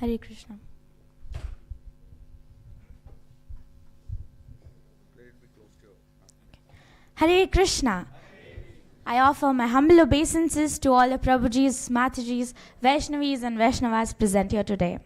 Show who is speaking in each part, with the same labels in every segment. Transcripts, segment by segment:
Speaker 1: Hare Krishna. Hare Krishna. I offer my humble obeisances to all the Prabhujis, Matajis, Vaishnavis and Vaishnavas present here today.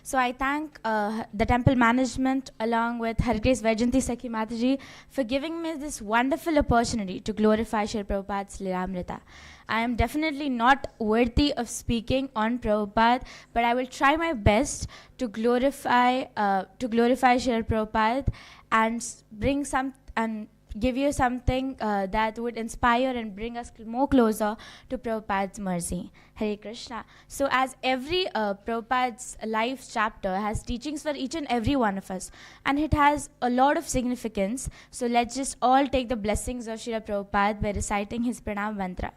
Speaker 1: So I thank the temple management along with Hare Grace Vajanti Sakhi Mataji for giving me this wonderful opportunity to glorify Srila Prabhupada's Lilamrta. I am definitely not worthy of speaking on Prabhupada, but I will try my best to glorify Srila Prabhupada and bring some and give you something that would inspire and bring us more closer to Prabhupada's mercy. Hare Krishna. So as every Prabhupada's life chapter has teachings for each and every one of us, and it has a lot of significance, so let's just all take the blessings of Srila Prabhupada by reciting his pranam mantra.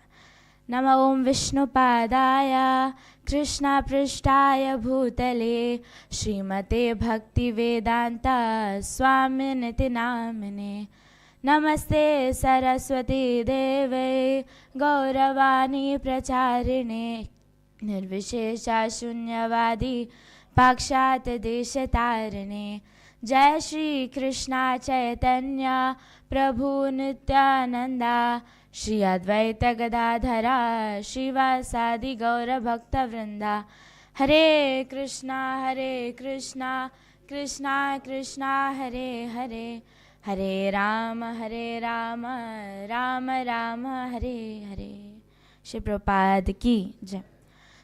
Speaker 1: Nama Om Vishnupadaya Krishna Prishtaya Bhutale Srimate Bhakti Vedanta Swaminiti Namine Namaste Saraswati Deve Gauravani Pracharine Nirvishesha Shunyavadi Pakshat Deshatarine Jai Shri Krishna Chaitanya Prabhu Nityananda Shri Advaita Gadadhara Shivasadi Gaura Bhakta Vrinda Hare Krishna Krishna Krishna Hare Hare Hare Rama, Rama Rama, Hare Hare. Shri Prabhupada ki jai.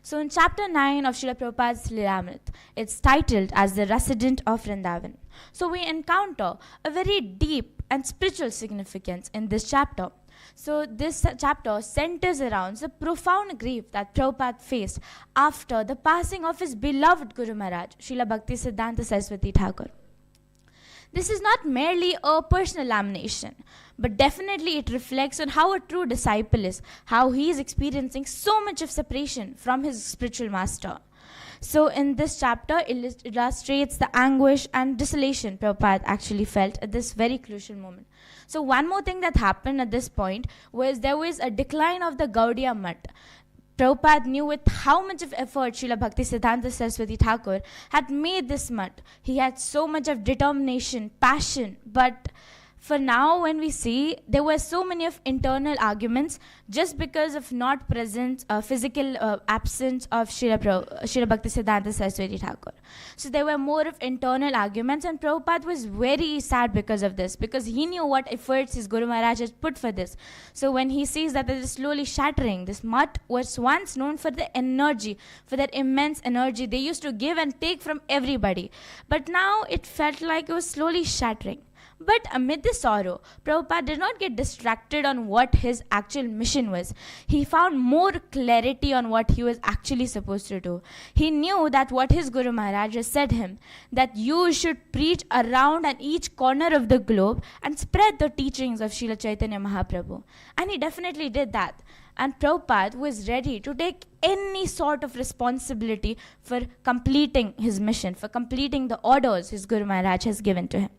Speaker 1: So in chapter 9 of Srila Prabhupada's Lilamrta, it's titled as the resident of Vrindavan. So we encounter a very deep and spiritual significance in this chapter. So this chapter centers around the profound grief that Prabhupada faced after the passing of his beloved Guru Maharaj, Srila Bhakti Siddhanta Saraswati Thakur. This is not merely a personal lamentation, but definitely it reflects on how a true disciple is, how he is experiencing so much of separation from his spiritual master. So in this chapter, it illustrates the anguish and desolation Prabhupada actually felt at this very crucial moment. So one more thing that happened at this point was there was a decline of the Gaudiya Math. Prabhupada knew with how much of effort Srila Bhakti Siddhanta Saraswati Thakur had made this math. He had so much of determination, passion, but for now when we see, there were so many of internal arguments just because of not present physical absence of Srila Bhakti Siddhanta Saraswati Thakur. So there were more of internal arguments, and Prabhupada was very sad because of this, because he knew what efforts his Guru Maharaj had put for this. So when he sees that it is slowly shattering, this math was once known for the energy, for that immense energy they used to give and take from everybody. But now it felt like it was slowly shattering. But amid the sorrow, Prabhupada did not get distracted on what his actual mission was. He found more clarity on what he was actually supposed to do. He knew that what his Guru Maharaj has said him, that you should preach around at each corner of the globe and spread the teachings of Srila Chaitanya Mahaprabhu. And he definitely did that. And Prabhupada was ready to take any sort of responsibility for completing his mission, for completing the orders his Guru Maharaj has given to him.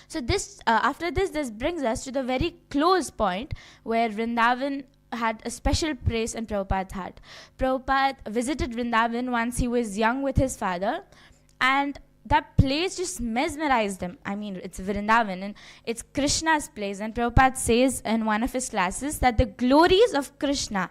Speaker 1: So after this brings us to the very close point where Vrindavan had a special place in Prabhupada's heart. Prabhupada visited Vrindavan once he was young with his father, and that place just mesmerized him. I mean, it's Vrindavan and it's Krishna's place. And Prabhupada says in one of his classes that the glories of Krishna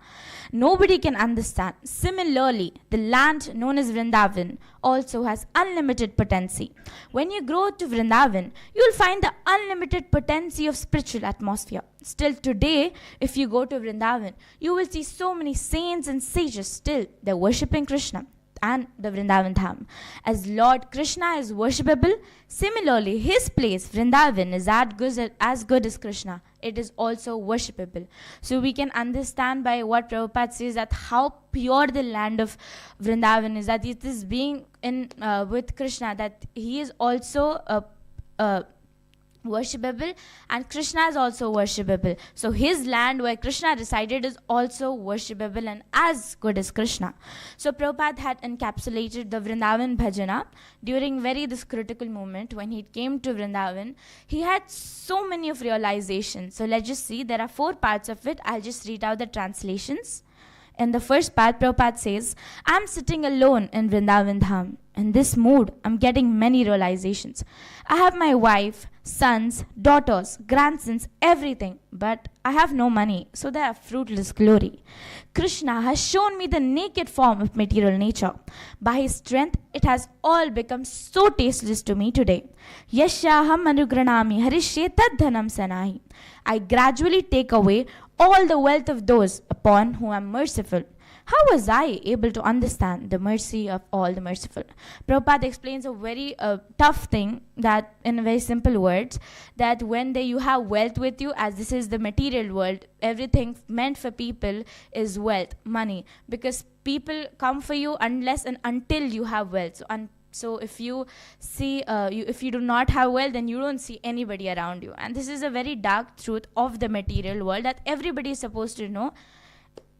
Speaker 1: nobody can understand. Similarly, the land known as Vrindavan also has unlimited potency. When you go to Vrindavan, you'll find the unlimited potency of spiritual atmosphere. Still today, if you go to Vrindavan, you will see so many saints and sages still. They're worshipping Krishna and the Vrindavan Dham. As Lord Krishna is worshipable, similarly his place, Vrindavan, is as good as Krishna. It is also worshipable. So we can understand by what Prabhupada says that how pure the land of Vrindavan is, that it is being in with Krishna, that he is also worshipable and Krishna is also worshipable. So his land where Krishna resided is also worshipable and as good as Krishna. So Prabhupada had encapsulated the Vrindavan Bhajana during this critical moment when he came to Vrindavan. He had so many of realizations. So let's just see, there are 4 parts of it. I'll just read out the translations. In the first part, Prabhupada says, I'm sitting alone in Vrindavan Dham. In this mood, I'm getting many realizations. I have my wife, sons, daughters, grandsons, everything, but I have no money, so they are fruitless glory. Krishna has shown me the naked form of material nature. By his strength, it has all become so tasteless to me today. Yashaham anugranami harishe tadhanam sanahi. I gradually take away all the wealth of those upon whom I am merciful. How was I able to understand the mercy of all the merciful? Prabhupada explains a very tough thing, that in very simple words, that when you have wealth with you, as this is the material world, everything meant for people is wealth, money, because people come for you unless and until you have wealth. So if you see, if you do not have wealth, then you don't see anybody around you. And this is a very dark truth of the material world that everybody is supposed to know.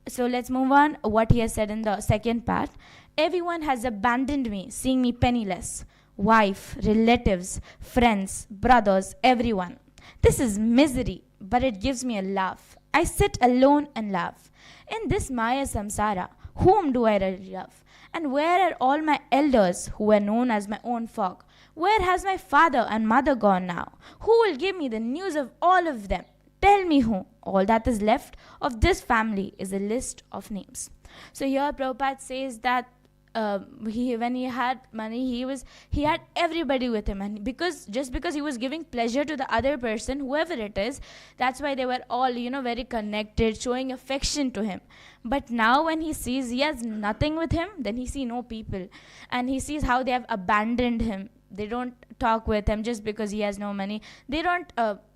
Speaker 1: So let's move on. What he has said in the second part. Everyone has abandoned me, seeing me penniless. Wife, relatives, friends, brothers, everyone. This is misery, but it gives me a laugh. I sit alone and laugh. In this Maya Samsara, whom do I really love? And where are all my elders who were known as my own folk? Where has my father and mother gone now? Who will give me the news of all of them? Tell me who. All that is left of this family is a list of names. So here Prabhupada says that when he had money, he had everybody with him, and because he was giving pleasure to the other person, whoever it is, that's why they were all very connected, showing affection to him. But now when he sees he has nothing with him, then he sees no people, and he sees how they have abandoned him. They don't talk with him just because he has no money. They don't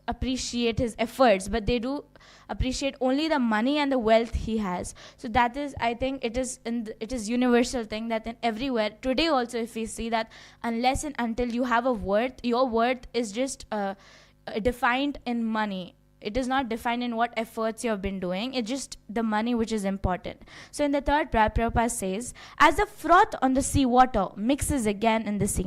Speaker 1: appreciate his efforts, but they do appreciate only the money and the wealth he has. So that is, I think, it is universal thing that in everywhere today also, if we see that unless and until you have a worth, your worth is just defined in money. It is not defined in what efforts you have been doing. It's just the money which is important. So in the third part, Prabhupada says, as the froth on the sea water mixes again in the sea,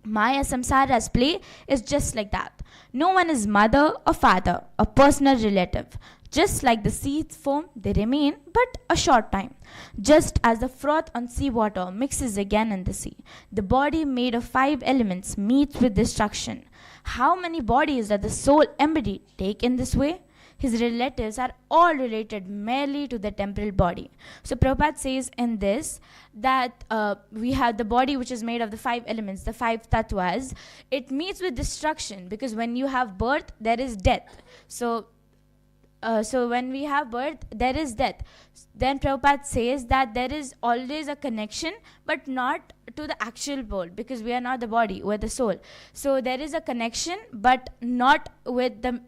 Speaker 1: Maya Samsara's play is just like that. No one is mother or father, a personal relative. Just like the seeds foam, they remain but a short time. Just as the froth on seawater mixes again in the sea, the body made of 5 elements meets with destruction. How many bodies does the soul embodied take in this way? His relatives are all related merely to the temporal body. So Prabhupada says in this that we have the body which is made of the 5 elements, the 5 tattvas. It meets with destruction because when you have birth, there is death. So when we have birth, there is death. Then Prabhupada says that there is always a connection, but not to the actual world, because we are not the body, we are the soul. So there is a connection, but not with the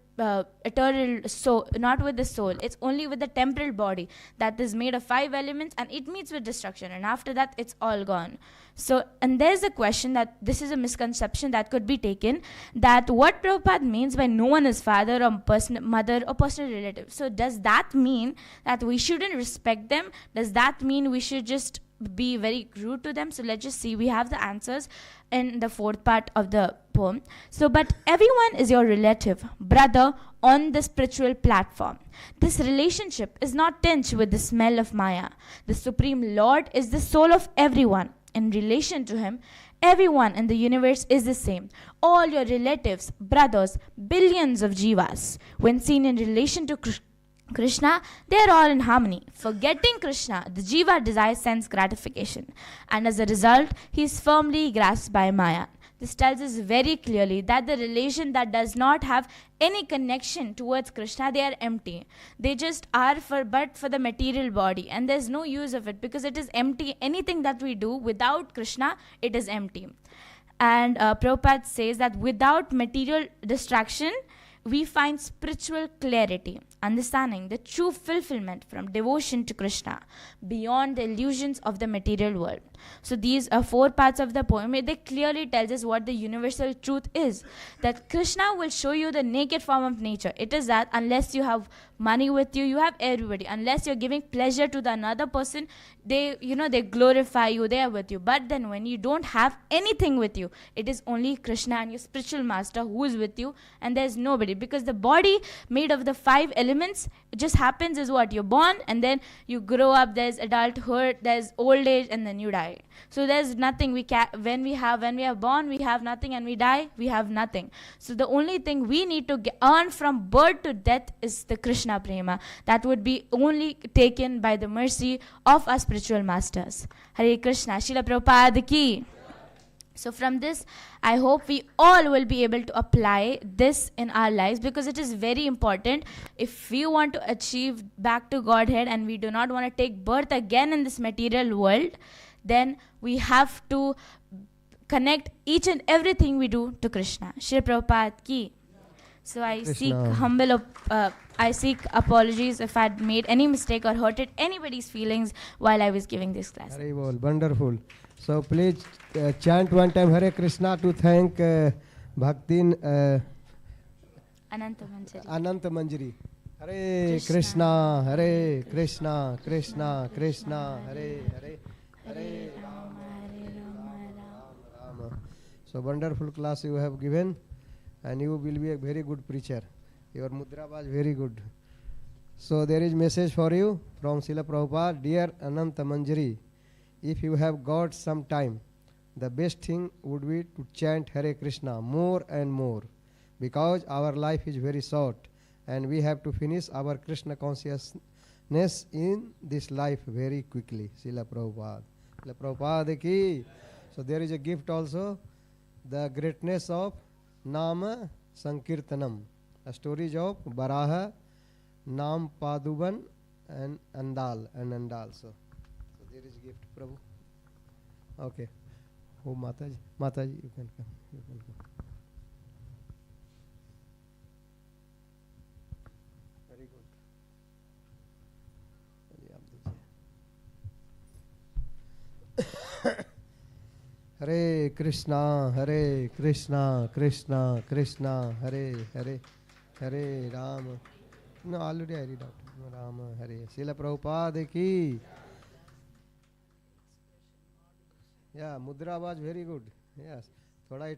Speaker 1: eternal soul, not with the soul. It's only with the temporal body that is made of 5 elements, and it meets with destruction, and after that it's all gone. So, and there's a question that this is a misconception that could be taken, that what Prabhupada means by no one is father or mother or personal relative. So does that mean that we shouldn't respect them? Does that mean we should just be very rude to them? So let's just see. We have the answers in the 4th part of the poem. So, but everyone is your relative, brother on the spiritual platform. This relationship is not tinged with the smell of Maya. The Supreme Lord is the soul of everyone. In relation to him, everyone in the universe is the same. All your relatives, brothers, billions of jivas, when seen in relation to Krishna, they are all in harmony. Forgetting Krishna, the jiva desires sense gratification, and as a result, he is firmly grasped by Maya. This tells us very clearly that the relation that does not have any connection towards Krishna, they are empty. They just are but for the material body, and there's no use of it because it is empty. Anything that we do without Krishna, it is empty. And Prabhupada says that without material distraction, we find spiritual clarity, understanding the true fulfillment from devotion to Krishna beyond the illusions of the material world. So these are 4 parts of the poem. They clearly tells us what the universal truth is, that Krishna will show you the naked form of nature. It is that unless you have money with you, you have everybody. Unless you're giving pleasure to the another person, they glorify you, they are with you. But then when you don't have anything with you, it is only Krishna and your spiritual master who is with you, and there's nobody. Because the body made of the 5 elements, it just happens is what? You're born, and then you grow up, there's adulthood, there's old age, and then you die. So there's nothing. When we are born, we have nothing, and we die, we have nothing. So the only thing we need to earn from birth to death is the Krishna prema. That would be only taken by the mercy of our spiritual masters. Hare Krishna. Srila Prabhupada ki. So from this, I hope we all will be able to apply this in our lives, because it is very important. If we want to achieve back to Godhead and we do not want to take birth again in this material world, then we have to connect each and everything we do to Krishna. Shri Prabhupada ki. So I seek apologies if I had made any mistake or hurted anybody's feelings while I was giving this class.
Speaker 2: Very well, wonderful. So please chant one time Hare Krishna to thank Bhaktin
Speaker 1: Anantha Manjari.
Speaker 2: Anantha Manjari. Hare Krishna, Hare Krishna, Krishna Krishna, Hare Hare, Hare Rama, Rama. So wonderful class you have given, and you will be a very good preacher. Your mudra was very good. So there is message for you from Srila Prabhupada. Dear Anantha Manjari, if you have got some time, the best thing would be to chant Hare Krishna more and more, because our life is very short and we have to finish our Krishna consciousness in this life very quickly. Srila Prabhupada. Srila Prabhupada ki. So there is a gift also, the greatness of Nama Sankirtanam, a stories of Baraha, Nam Paduban and Andal. So there is gift, Prabhu. Okay. Oh, Mataji, you can come. Very good. Hare Krishna, Hare Krishna, Krishna Krishna, Hare Hare, Hare Rama. No, already I read out. Rama, Hare. Srila Prabhupada ki. Yeah, mudra was very good. Yes. Thoda